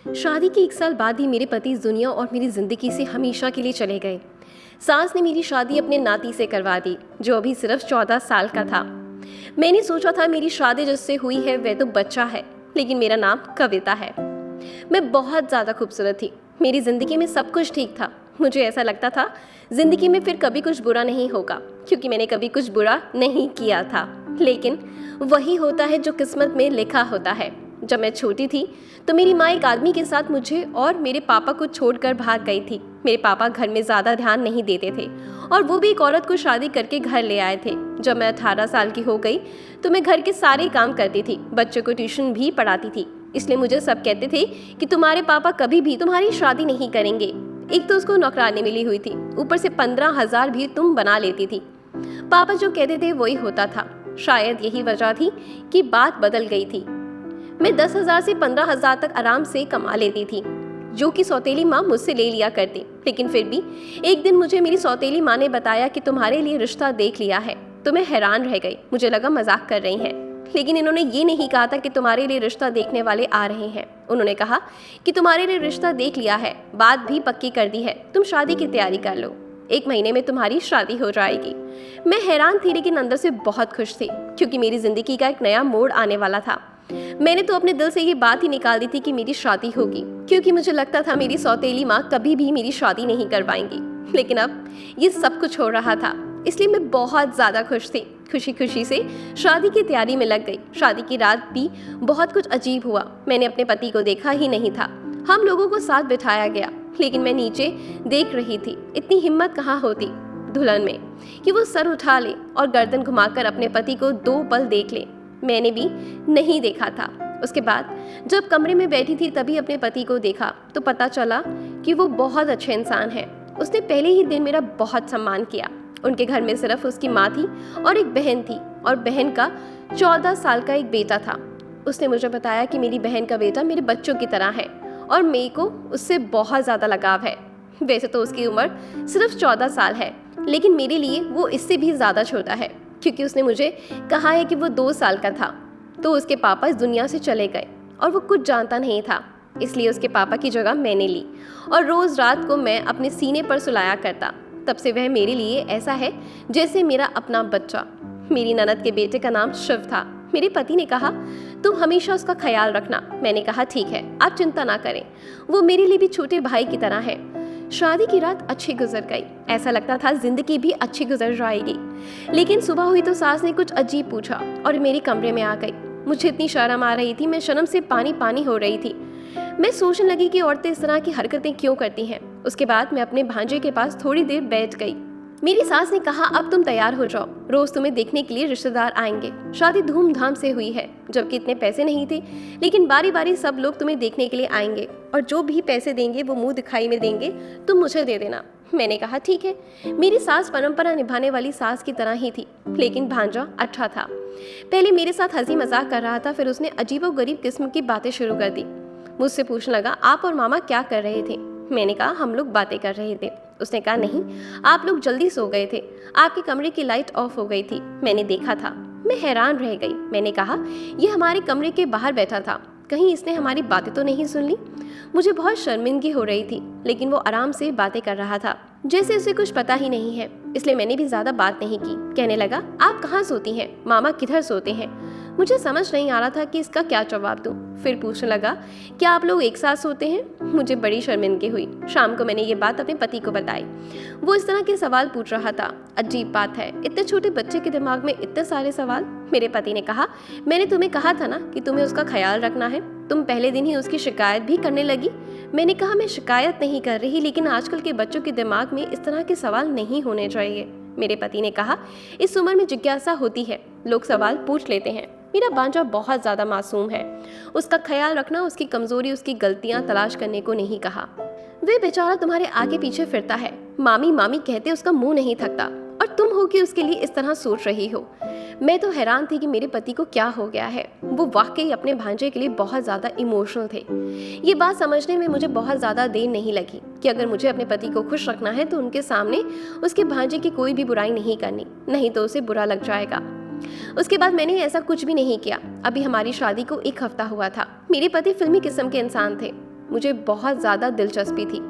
शादी के 1 साल बाद ही मेरे पति इस दुनिया और मेरी ज़िंदगी से हमेशा के लिए चले गए। सास ने मेरी शादी अपने नाती से करवा दी, जो अभी सिर्फ 14 साल का था। मैंने सोचा था मेरी शादी जिससे हुई है वह तो बच्चा है, लेकिन मेरा नाम कविता है। मैं बहुत ज़्यादा खूबसूरत थी, मेरी ज़िंदगी में सब कुछ ठीक था। मुझे ऐसा लगता था ज़िंदगी में फिर कभी कुछ बुरा नहीं होगा, क्योंकि मैंने कभी कुछ बुरा नहीं किया था। लेकिन वही होता है जो किस्मत में लिखा होता है। जब मैं छोटी थी तो मेरी माँ एक आदमी के साथ मुझे और मेरे पापा को छोड़कर भाग गई थी। मेरे पापा घर में ज़्यादा ध्यान नहीं देते थे और वो भी एक औरत को शादी करके घर ले आए थे। जब मैं 18 साल की हो गई तो मैं घर के सारे काम करती थी, बच्चों को ट्यूशन भी पढ़ाती थी। इसलिए मुझे सब कहते थे कि तुम्हारे पापा कभी भी तुम्हारी शादी नहीं करेंगे। एक तो उसको नौकरानी मिली हुई थी, ऊपर से 15,000 भी तुम बना लेती थी। पापा जो कहते थे वही होता था। शायद यही वजह थी कि बात बदल गई थी। मैं 10,000 से 15,000 तक आराम से कमा लेती थी, जो कि सौतेली माँ मुझसे ले लिया करती। लेकिन फिर भी एक दिन मुझे मेरी सौतेली माँ ने बताया कि तुम्हारे लिए रिश्ता देख लिया है। तो मैं हैरान रह गई, मुझे लगा मजाक कर रही हैं। लेकिन इन्होंने ये नहीं कहा था कि तुम्हारे लिए रिश्ता देखने वाले आ रहे हैं। उन्होंने कहा कि तुम्हारे लिए रिश्ता देख लिया है, बात भी पक्की कर दी है, तुम शादी की तैयारी कर लो, 1 महीने में तुम्हारी शादी हो जाएगी। मैं हैरान थी, लेकिन अंदर से बहुत खुश थी, क्योंकि मेरी जिंदगी का एक नया मोड़ आने वाला था। मैंने तो अपने दिल से ये बात ही निकाल दी थी कि मेरी शादी होगी, क्योंकि मुझे लगता था मेरी सौतेली माँ कभी भी मेरी शादी नहीं करवाएंगी। लेकिन अब ये सब कुछ हो रहा था, इसलिए मैं बहुत ज़्यादा खुश थी। खुशी खुशी से शादी की तैयारी में लग गई। शादी की रात भी बहुत कुछ अजीब हुआ। मैंने अपने पति को देखा ही नहीं था। हम लोगों को साथ बिठाया गया, लेकिन मैं नीचे देख रही थी। इतनी हिम्मत कहाँ होती दुल्हन में कि वो सर उठा ले और गर्दन घुमाकर अपने पति को 2 पल देख ले। मैंने भी नहीं देखा था। उसके बाद जब कमरे में बैठी थी तभी अपने पति को देखा तो पता चला कि वो बहुत अच्छे इंसान है। उसने पहले ही दिन मेरा बहुत सम्मान किया। उनके घर में सिर्फ उसकी माँ थी और एक बहन थी, और बहन का 14 साल का एक बेटा था। उसने मुझे बताया कि मेरी बहन का बेटा मेरे बच्चों की तरह है और मेरे को उससे बहुत ज़्यादा लगाव है। वैसे तो उसकी उम्र सिर्फ 14 साल है, लेकिन मेरे लिए वो इससे भी ज़्यादा छोटा है, क्योंकि उसने मुझे कहा है कि वो 2 साल का था तो उसके पापा इस दुनिया से चले गए और वो कुछ जानता नहीं था। इसलिए उसके पापा की जगह मैंने ली और रोज़ रात को मैं अपने सीने पर सुलाया करता। तब से वह मेरे लिए ऐसा है जैसे मेरा अपना बच्चा। मेरी ननद के बेटे का नाम शिव था। मेरे पति ने कहा तुम हमेशा उसका ख्याल रखना। मैंने कहा ठीक है, आप चिंता ना करें, वो मेरे लिए भी छोटे भाई की तरह है। शादी की रात अच्छी गुजर गई। ऐसा लगता था जिंदगी भी अच्छी गुजर जाएगी। लेकिन सुबह हुई तो सास ने कुछ अजीब पूछा और मेरे कमरे में आ गई। मुझे इतनी शर्म आ रही थी, मैं शर्म से पानी पानी हो रही थी। मैं सोचने लगी कि औरतें इस तरह की हरकतें क्यों करती हैं। उसके बाद मैं अपने भांजे के पास थोड़ी देर बैठ गई। मेरी सास ने कहा अब तुम तैयार हो जाओ, रोज तुम्हें देखने के लिए रिश्तेदार आएंगे। शादी धूमधाम से हुई है, जबकि इतने पैसे नहीं थे, लेकिन बारी बारी सब लोग तुम्हें देखने के लिए आएंगे और जो भी पैसे देंगे वो मुंह दिखाई में देंगे, तुम मुझे दे देना। मैंने कहा ठीक है। मेरी सास परंपरा निभाने वाली सास की तरह ही थी, लेकिन भांजा अच्छा था। पहले मेरे साथ हंसी मजाक कर रहा था, फिर उसने अजीबोगरीब किस्म की बातें शुरू कर दी। मुझसे पूछने लगा आप और मामा क्या कर रहे थे। मैंने कहा हम लोग बातें कर रहे थे। उसने कहा नहीं, आप लोग जल्दी सो गए थे, आपके कमरे की लाइट ऑफ हो गई थी, मैंने देखा था। मैं हैरान रह गई। मैंने कहा यह हमारे कमरे के बाहर बैठा था, कहीं इसने हमारी बातें तो नहीं सुन ली। मुझे बहुत शर्मिंदगी हो रही थी, लेकिन वो आराम से बातें कर रहा था जैसे उसे कुछ पता ही नहीं है, इसलिए मैंने भी ज्यादा बात नहीं की। कहने लगा आप कहाँ सोती हैं, मामा किधर सोते हैं। मुझे समझ नहीं आ रहा था कि इसका क्या जवाब दूं। फिर पूछने लगा क्या आप लोग एक साथ सोते हैं। मुझे बड़ी शर्मिंदगी हुई। शाम को मैंने ये बात अपने पति को बताई। वो इस तरह के सवाल पूछ रहा था। अजीब बात है, इतने छोटे बच्चे के दिमाग में इतने सारे सवाल। मेरे पति ने कहा मैंने तुम्हें कहा था ना कि तुम्हें उसका ख्याल रखना है, तुम पहले दिन ही उसकी शिकायत भी करने लगी। मैंने कहा मैं शिकायत नहीं कर रही, लेकिन आजकल के बच्चों के दिमाग में इस तरह के सवाल नहीं होने चाहिए। मेरे पति ने कहा इस उम्र में जिज्ञासा होती है, लोग सवाल पूछ लेते हैं। मेरा भांजा बहुत ज़्यादा मासूम है, उसका ख्याल रखना, उसकी कमजोरी, उसकी गलतियां तलाश करने को नहीं कहा। वे बेचारा तुम्हारे आगे पीछे फिरता है, मामी मामी कहते उसका मुंह नहीं थकता, और तुम हो कि उसके लिए इस तरह सोच रही हो। मैं तो हैरान थी कि मेरे पति को क्या हो गया है। वो वाकई अपने भांजे के लिए बहुत ज़्यादा इमोशनल थे। ये बात समझने में मुझे बहुत ज़्यादा देर नहीं लगी कि अगर मुझे अपने पति को खुश रखना है तो उनके सामने उसके भांजे की कोई भी बुराई नहीं करनी, नहीं तो उसे बुरा लग जाएगा। उसके बाद मैंने ऐसा कुछ भी नहीं किया। अभी हमारी शादी को 1 हफ्ता हुआ था। मेरे पति फिल्मी किस्म के इंसान थे। मुझे बहुत ज़्यादा दिलचस्पी थी।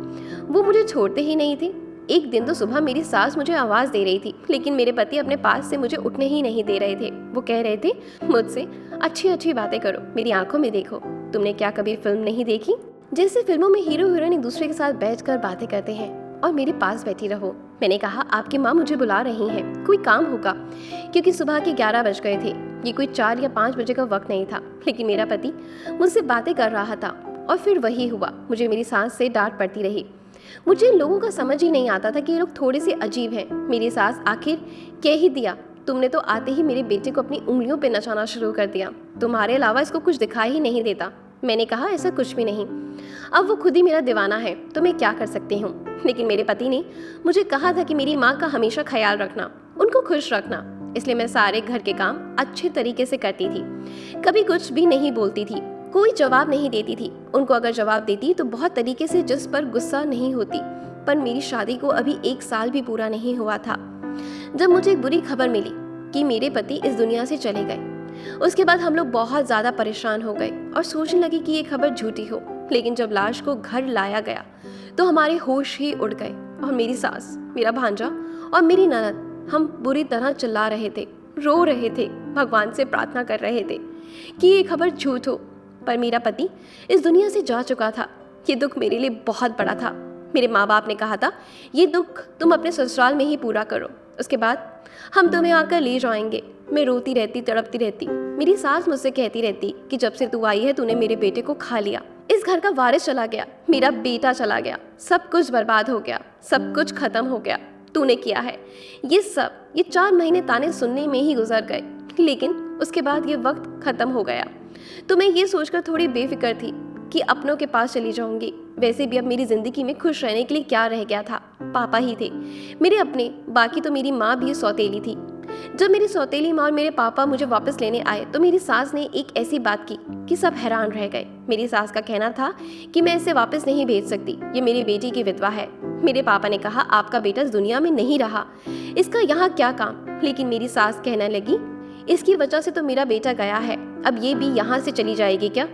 वो मुझे छोड़ते ही नहीं थे। एक दिन तो सुबह मेरी सास मुझे आवाज़ दे रही थी, लेकिन मेरे पति अपने पास से मुझे उठने ही नहीं दे रहे थे। वो कह रहे थे मुझसे, अच्छी अच्छी बातें करो, मेरी आंखों में देखो। तुमने क्या कभी फिल्म नहीं देखी? जैसे फिल्मों में हीरो हीरोइन एक दूसरे के साथ बैठकर बातें करते हैं और मेरे पास बैठी रहो। मैंने कहा, आपकी माँ मुझे बुला रही हैं, कोई काम होगा, क्योंकि सुबह के 11 बज गए थे। ये कोई 4 या 5 बजे का वक्त नहीं था। लेकिन मेरा पति मुझसे बातें कर रहा था और फिर वही हुआ। मुझे मेरी सास से डांट पड़ती रही। मुझे इन लोगों का समझ ही नहीं आता था कि ये लोग थोड़े से अजीब हैं। मेरी सास आखिर कह ही दिया, तुमने तो आते ही मेरे बेटे को अपनी उंगलियों पे नचाना शुरू कर दिया, तुम्हारे अलावा इसको कुछ दिखाई ही नहीं देता। मैंने कहा, ऐसा कुछ भी नहीं, अब वो खुद ही मेरा दीवाना है, तो मैं क्या कर सकती हूँ। लेकिन मेरे पति ने मुझे कहा था कि मेरी माँ का हमेशा ख्याल रखना, उनको खुश रखना। इसलिए मैं सारे घर के काम अच्छे तरीके से करती थी, कभी कुछ भी नहीं बोलती थी, कोई जवाब नहीं देती थी। उनको अगर जवाब देती तो बहुत तरीके से, जिस पर गुस्सा नहीं होती। पर मेरी शादी को अभी 1 साल भी पूरा नहीं हुआ था जब मुझे एक बुरी खबर मिली कि मेरे पति इस दुनिया से चले गए। उसके बाद हम लोग बहुत ज़्यादा परेशान हो गए और सोचने लगे कि ये खबर झूठी हो। लेकिन जब लाश को घर लाया गया तो हमारे होश ही उड़ गए और मेरी सास, मेरा भांजा और मेरी ननद, हम बुरी तरह चिल्ला रहे थे, रो रहे थे, भगवान से प्रार्थना कर रहे थे कि ये खबर झूठ हो। पर मेरा पति इस दुनिया से जा चुका था। ये दुख मेरे लिए बहुत बड़ा था। मेरे माँ बाप ने कहा था, ये दुख तुम अपने ससुराल में ही पूरा करो, उसके बाद हम तुम्हें आकर ले जाएंगे। मैं रोती रहती, तड़पती रहती। मेरी सास मुझसे कहती रहती कि जब से तू आई है तूने मेरे बेटे को खा लिया, इस घर का वारिस चला गया, मेरा बेटा चला गया, सब कुछ बर्बाद हो गया, सब कुछ खत्म हो गया, तूने किया है ये सब। ये 4 महीने ताने सुनने में ही गुजर गए, लेकिन उसके बाद ये वक्त खत्म हो गया। तो मैं ये सोचकर थोड़ी बेफिक्र थी कि अपनों के पास चली जाऊंगी। वैसे भी अब मेरी जिंदगी में खुश रहने के लिए क्या रह गया था? पापा ही थे मेरे अपने, बाकी तो मेरी माँ भी सौतेली थी। जब मेरी सौतेली माँ और मेरे पापा मुझे वापस लेने आए तो मेरी सास ने एक ऐसी बात की कि सब हैरान रह गए। मेरी सास का कहना था कि मैं इसे वापस नहीं भेज सकती, ये मेरी बेटी की विधवा है। मेरे पापा ने कहा, आपका बेटा इस दुनिया में नहीं रहा, इसका यहाँ क्या काम? लेकिन मेरी सास कहने लगी, इसकी वजह से तो मेरा बेटा गया है, अब ये भी यहाँ से चली जाएगी क्या?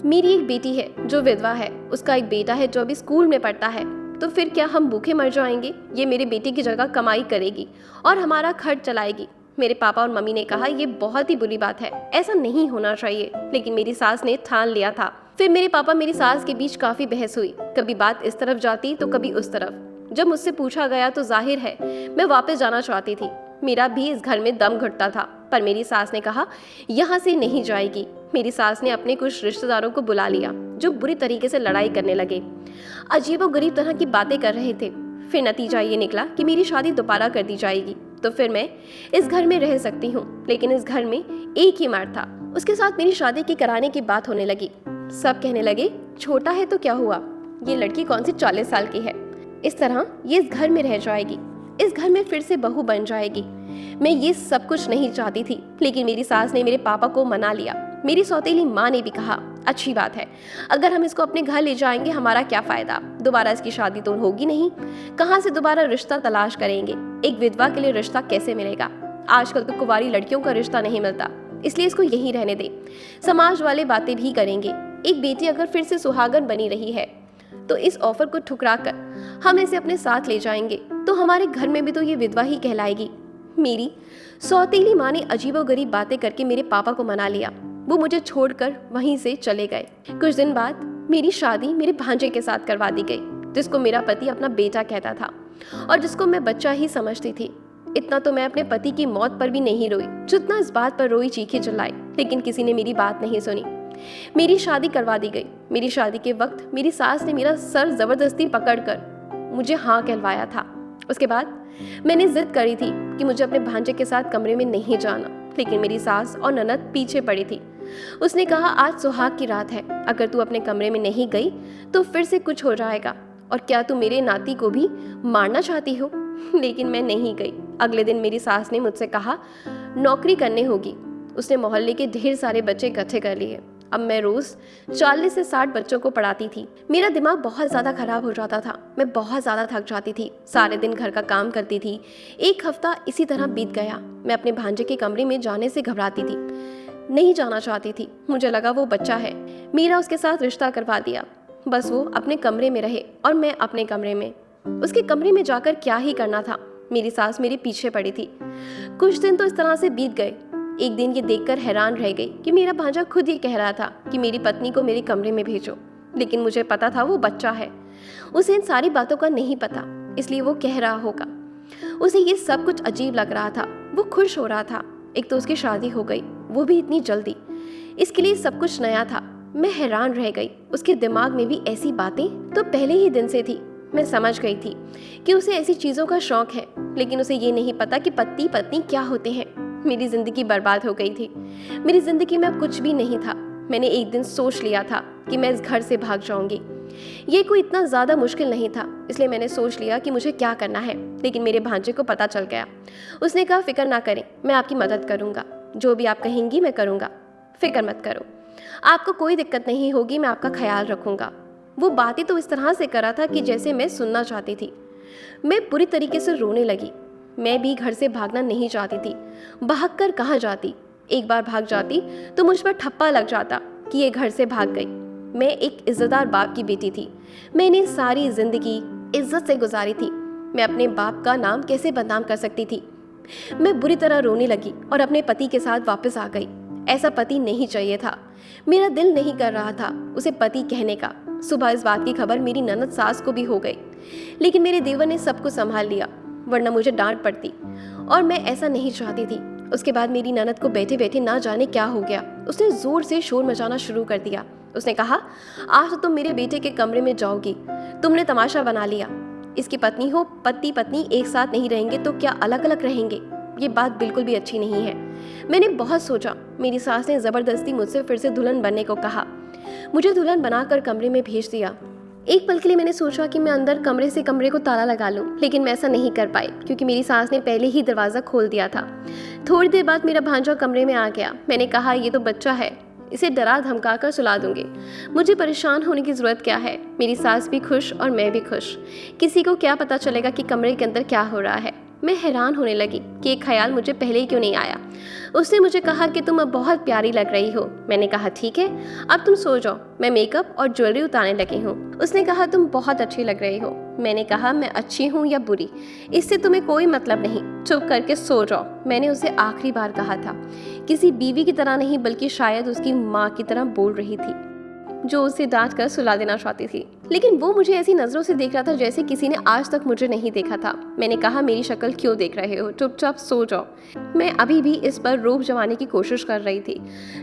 मेरी एक बेटी है जो विधवा है, उसका एक बेटा है जो अभी स्कूल में पढ़ता है, तो फिर क्या हम भूखे मर जाएंगे? ये मेरे बेटे की जगह कमाई करेगी और हमारा खर्च चलाएगी। मेरे पापा और मम्मी ने कहा, ये बहुत ही बुरी बात है, ऐसा नहीं होना चाहिए। लेकिन मेरी सास ने ठान लिया था। फिर मेरे पापा मेरी सास के बीच काफ़ी बहस हुई, कभी बात इस तरफ जाती तो कभी उस तरफ। जब मुझसे पूछा गया तो जाहिर है मैं वापस जाना चाहती थी। मेरा भी इस घर में दम घुटता था, पर मेरी सास ने कहा, यहाँ से नहीं जाएगी। मेरी सास ने अपने कुछ रिश्तेदारों को बुला लिया जो बुरी तरीके से लड़ाई करने लगे, अजीबोगरीब तरह की बातें कर रहे थे। फिर नतीजा ये निकला कि मेरी शादी दोबारा कर दी जाएगी, तो फिर मैं इस घर में रह सकती हूँ। लेकिन इस घर में एक ही मर्द था, उसके साथ मेरी शादी की कराने की बात होने लगी। सब कहने लगे, छोटा है तो क्या हुआ, ये लड़की कौन सी 40 साल की है, इस तरह ये इस घर में रह जाएगी, इस घर में फिर से बहू बन जाएगी। मैं ये सब कुछ नहीं चाहती थी, लेकिन मेरी सास ने मेरे पापा को मना लिया। मेरी सौतेली माँ ने भी कहा, अच्छी बात है, अगर हम इसको अपने घर ले जाएंगे हमारा क्या फ़ायदा, दोबारा इसकी शादी तो होगी नहीं, कहाँ से दोबारा रिश्ता तलाश करेंगे, एक विधवा के लिए रिश्ता कैसे मिलेगा? आजकल तो कुंवारी लड़कियों का रिश्ता नहीं मिलता, इसलिए इसको यहीं रहने दे। समाज वाले बातें भी करेंगे, एक बेटी अगर फिर से सुहागन बनी रही है तो इस ऑफर को ठुकरा कर हम इसे अपने साथ ले जाएंगे, तो हमारे घर में भी तो ये विधवा ही कहलाएगी। मेरी सौतेली माँ ने अजीबोगरीब बातें करके मेरे पापा को मना लिया। वो मुझे छोड़कर वहीं से चले गए। कुछ दिन बाद मेरी शादी मेरे भांजे के साथ करवा दी गई, जिसको मेरा पति अपना बेटा कहता था और जिसको मैं बच्चा ही समझती थी। इतना तो मैं अपने पति की मौत पर भी नहीं रोई जितना इस बात पर रोई, चीखी चिल्लाई, लेकिन किसी ने मेरी बात नहीं सुनी। मेरी शादी करवा दी गई। मेरी शादी के वक्त मेरी सास ने मेरा सर जबरदस्ती पकड़कर मुझे हाँ कहलवाया था। उसके बाद मैंने जिद करी थी कि मुझे अपने भांजे के साथ कमरे में नहीं जाना, लेकिन मेरी सास और ननद पीछे पड़ी थी। उसने कहा, आज सुहाग की रात है, अगर तू अपने कमरे में नहीं गई तो फिर से कुछ हो जाएगा, और क्या तू मेरे नाती को भी मारना चाहती हो? लेकिन मैं नहीं गई। अगले दिन मेरी सास ने मुझसे कहा, नौकरी करने होगी। उसने मोहल्ले के ढेर सारे बच्चे इकट्ठे कर लिए। अब मैं रोज 40 से 60 बच्चों को पढ़ाती थी। मेरा दिमाग बहुत ज़्यादा खराब हो जाता था, मैं बहुत ज़्यादा थक जाती थी, सारे दिन घर का काम करती थी। एक हफ्ता इसी तरह बीत गया। मैं अपने भांजे के कमरे में जाने से घबराती थी, नहीं जाना चाहती थी। मुझे लगा वो बच्चा है, मेरा उसके साथ रिश्ता करवा दिया। बस वो अपने कमरे में रहे और मैं अपने कमरे में। उसके कमरे में जाकर क्या ही करना था। मेरी सास मेरे पीछे पड़ी थी। कुछ दिन तो इस तरह से बीत गए। एक दिन ये देखकर हैरान रह गई कि मेरा भांजा खुद ये कह रहा था कि मेरी पत्नी को मेरे कमरे में भेजो, लेकिन मुझे पता था वो बच्चा है, उसे इन सारी बातों का नहीं पता, इसलिए वो कह रहा होगा। उसे ये सब कुछ अजीब लग रहा था। वो खुश हो रहा था। एक तो उसकी शादी हो गई, वो भी इतनी जल्दी। इसके लिए सब कुछ नया था। मैं हैरान रह गई। उसके दिमाग में भी ऐसी बातें तो पहले ही दिन से थी। मैं समझ गई थी कि उसे ऐसी चीज़ों का शौक है, लेकिन उसे ये नहीं पता कि पति पत्नी क्या होते हैं। मेरी ज़िंदगी बर्बाद हो गई थी। मेरी ज़िंदगी में अब कुछ भी नहीं था। मैंने एक दिन सोच लिया था कि मैं इस घर से भाग जाऊंगी। ये कोई इतना ज़्यादा मुश्किल नहीं था, इसलिए मैंने सोच लिया कि मुझे क्या करना है। लेकिन मेरे भांजे को पता चल गया। उसने कहा, फिक्र ना करें, मैं आपकी मदद करूँगा, जो भी आप कहेंगी मैं करूँगा, फिक्र मत करो, आपको कोई दिक्कत नहीं होगी, मैं आपका ख्याल रखूँगा। वो बातें तो इस तरह से करा था कि जैसे मैं सुनना चाहती थी। मैं बुरी तरीके से रोने लगी। मैं भी घर से भागना नहीं चाहती थी। भागकर कहाँ जाती? एक बार भाग जाती तो मुझ पर ठप्पा लग जाता कि ये घर से भाग गई। मैं एक इज्जतदार बाप की बेटी थी। मैंने सारी जिंदगी इज्जत से गुजारी थी। मैं अपने बाप का नाम कैसे बदनाम कर सकती थी? मैं बुरी तरह रोने लगी और अपने पति के साथ वापस आ गई। ऐसा पति नहीं चाहिए था। मेरा दिल नहीं कर रहा था उसे पति कहने का। सुबह इस बात की खबर मेरी ननद सास को भी हो गई, लेकिन मेरे देवर ने सब कुछ संभाल लिया, वरना मुझे डांट पड़ती, और मैं ऐसा नहीं चाहती थी। उसके बाद मेरी ननद को बैठे बैठे ना जाने क्या हो गया, उसने जोर से शोर मचाना शुरू कर दिया। उसने कहा, आज तो तुम मेरे बेटे के कमरे में जाओगी, तुमने तमाशा बना लिया। इसकी पत्नी हो, पति पत्नी एक साथ नहीं रहेंगे तो क्या अलग अलग रहेंगे? ये बात बिल्कुल भी अच्छी नहीं है। मैंने बहुत सोचा। मेरी सास ने ज़बरदस्ती मुझसे फिर से दुल्हन बनने को कहा। मुझे दुल्हन बनाकर कमरे में भेज दिया। एक पल के लिए मैंने सोचा कि मैं अंदर कमरे से कमरे को ताला लगा लूं, लेकिन मैं ऐसा नहीं कर पाई क्योंकि मेरी सास ने पहले ही दरवाज़ा खोल दिया था। थोड़ी देर बाद मेरा भांजा कमरे में आ गया। मैंने कहा, ये तो बच्चा है, इसे डरा धमका कर सुला दूंगी, मुझे परेशान होने की ज़रूरत क्या है? मेरी सास भी खुश और मैं भी खुश। किसी को क्या पता चलेगा कि कमरे के अंदर क्या हो रहा है? मैं हैरान होने लगी कि एक ख्याल मुझे पहले ही क्यों नहीं आया। उसने मुझे कहा कि तुम अब बहुत प्यारी लग रही हो। मैंने कहा, ठीक है, अब तुम सो जाओ, मैं मेकअप और ज्वेलरी उतारने लगी हूँ। उसने कहा, तुम बहुत अच्छी लग रही हो। मैंने कहा, मैं अच्छी हूँ या बुरी, इससे तुम्हें कोई मतलब नहीं, चुप करके सो जाओ। मैंने उसे आखिरी बार कहा था। किसी बीवी की तरह नहीं, बल्कि शायद उसकी माँ की तरह बोल रही थी, जो उसे डांट कर सुला देना चाहती थी। लेकिन वो मुझे ऐसी नज़रों से देख रहा था जैसे किसी ने आज तक मुझे नहीं देखा था। मैंने कहा, मेरी शक्ल क्यों देख रहे हो, चुपचाप सो जाओ। मैं अभी भी इस पर रोब जमाने की कोशिश कर रही थी,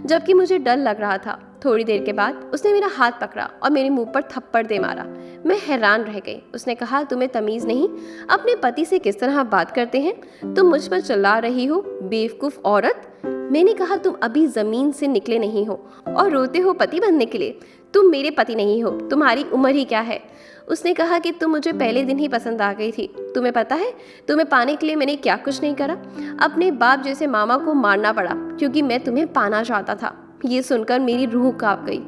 जबकि मुझे डर लग रहा था। थोड़ी देर के बाद उसने मेरा हाथ पकड़ा और मेरे मुंह पर थप्पड़ दे मारा। मैं हैरान रह गई। उसने कहा, तुम्हें तमीज़ नहीं? अपने पति से किस तरह बात करते हैं? तुम मुझ पर चिल्ला रही हो, बेवकूफ़ औरत। मैंने कहा, तुम अभी ज़मीन से निकले नहीं हो और रोते हो पति बनने के लिए। तुम मेरे पति नहीं हो, तुम्हारी उम्र ही क्या है? उसने कहा कि तुम मुझे पहले दिन ही पसंद आ गई थी। तुम्हें पता है तुम्हें पाने के लिए मैंने क्या कुछ नहीं करा? अपने बाप जैसे मामा को मारना पड़ा क्योंकि मैं तुम्हें पाना चाहता था। ये सुनकर मेरी रूह कांप गई।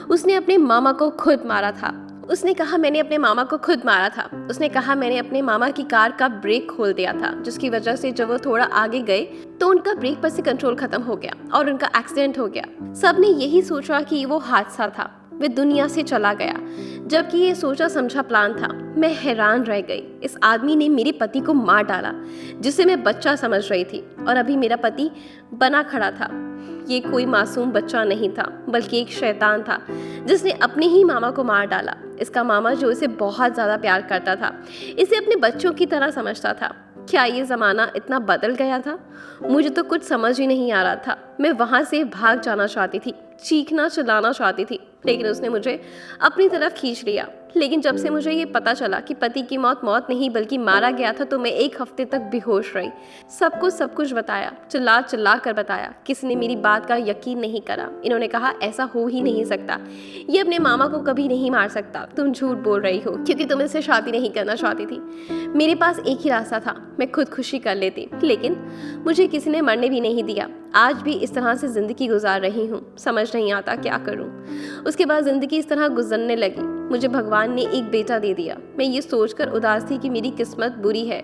उसने अपने मामा को खुद मारा था। उसने कहा, मैंने अपने मामा को खुद मारा था। उसने कहा, मैंने अपने मामा की कार का ब्रेक खोल दिया था, जिसकी वजह से जब वो थोड़ा आगे गए तो उनका ब्रेक पर से कंट्रोल खत्म हो गया और उनका एक्सीडेंट हो गया। सबने यही सोचा कि वो हादसा था, वे दुनिया से चला गया, जबकि ये सोचा समझा प्लान था। मैं हैरान रह गई। इस आदमी ने मेरे पति को मार डाला, जिसे मैं बच्चा समझ रही थी, और अभी मेरा पति बना खड़ा था। ये कोई मासूम बच्चा नहीं था, बल्कि एक शैतान था जिसने अपने ही मामा को मार डाला। इसका मामा, जो इसे बहुत ज़्यादा प्यार करता था, इसे अपने बच्चों की तरह समझता था। क्या ये ज़माना इतना बदल गया था? मुझे तो कुछ समझ ही नहीं आ रहा था। मैं वहाँ से भाग जाना चाहती थी, चीखना चिल्लाना चाहती थी, लेकिन उसने मुझे अपनी तरफ खींच लिया। लेकिन जब से मुझे ये पता चला कि पति की मौत नहीं बल्कि मारा गया था, तो मैं एक हफ्ते तक बेहोश रही। सबको सब कुछ बताया, चिल्ला चिल्ला कर बताया। किसी ने मेरी बात का यकीन नहीं करा। इन्होंने कहा, ऐसा हो ही नहीं सकता, ये अपने मामा को कभी नहीं मार सकता, तुम झूठ बोल रही हो क्योंकि तुम इससे शादी नहीं करना चाहती थी। मेरे पास एक ही रास्ता था, मैं खुदकुशी कर लेती, लेकिन मुझे किसी ने मरने भी नहीं दिया। आज भी इस तरह से ज़िंदगी गुजार रही हूँ, समझ नहीं आता क्या करूँ। उसके बाद ज़िंदगी इस तरह गुजरने लगी। मुझे भगवान ने एक बेटा दे दिया। मैं ये सोचकर उदास थी कि मेरी किस्मत बुरी है,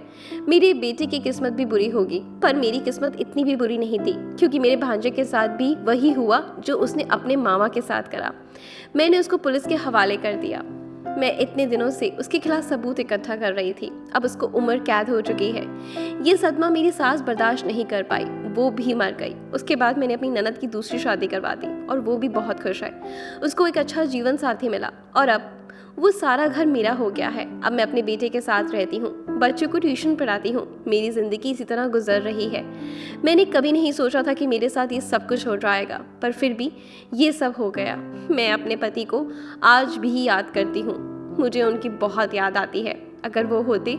मेरे बेटे की किस्मत भी बुरी होगी। पर मेरी किस्मत इतनी भी बुरी नहीं थी, क्योंकि मेरे भांजे के साथ भी वही हुआ जो उसने अपने मामा के साथ करा। मैंने उसको पुलिस के हवाले कर दिया। मैं इतने दिनों से उसके खिलाफ सबूत इकट्ठा कर रही थी। अब उसको उम्र कैद हो चुकी है। ये सदमा मेरी सास बर्दाश्त नहीं कर पाई, वो भी मर गई। उसके बाद मैंने अपनी ननद की दूसरी शादी करवा दी और वो भी बहुत खुश है। उसको एक अच्छा जीवन साथी मिला और अब वो सारा घर मेरा हो गया है। अब मैं अपने बेटे के साथ रहती हूँ, बच्चों को ट्यूशन पढ़ाती हूँ। मेरी ज़िंदगी इसी तरह गुजर रही है। मैंने कभी नहीं सोचा था कि मेरे साथ ये सब कुछ हो जाएगा, पर फिर भी ये सब हो गया। मैं अपने पति को आज भी याद करती हूँ। मुझे उनकी बहुत याद आती है। अगर वो होते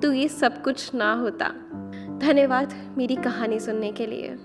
तो ये सब कुछ ना होता। धन्यवाद मेरी कहानी सुनने के लिए।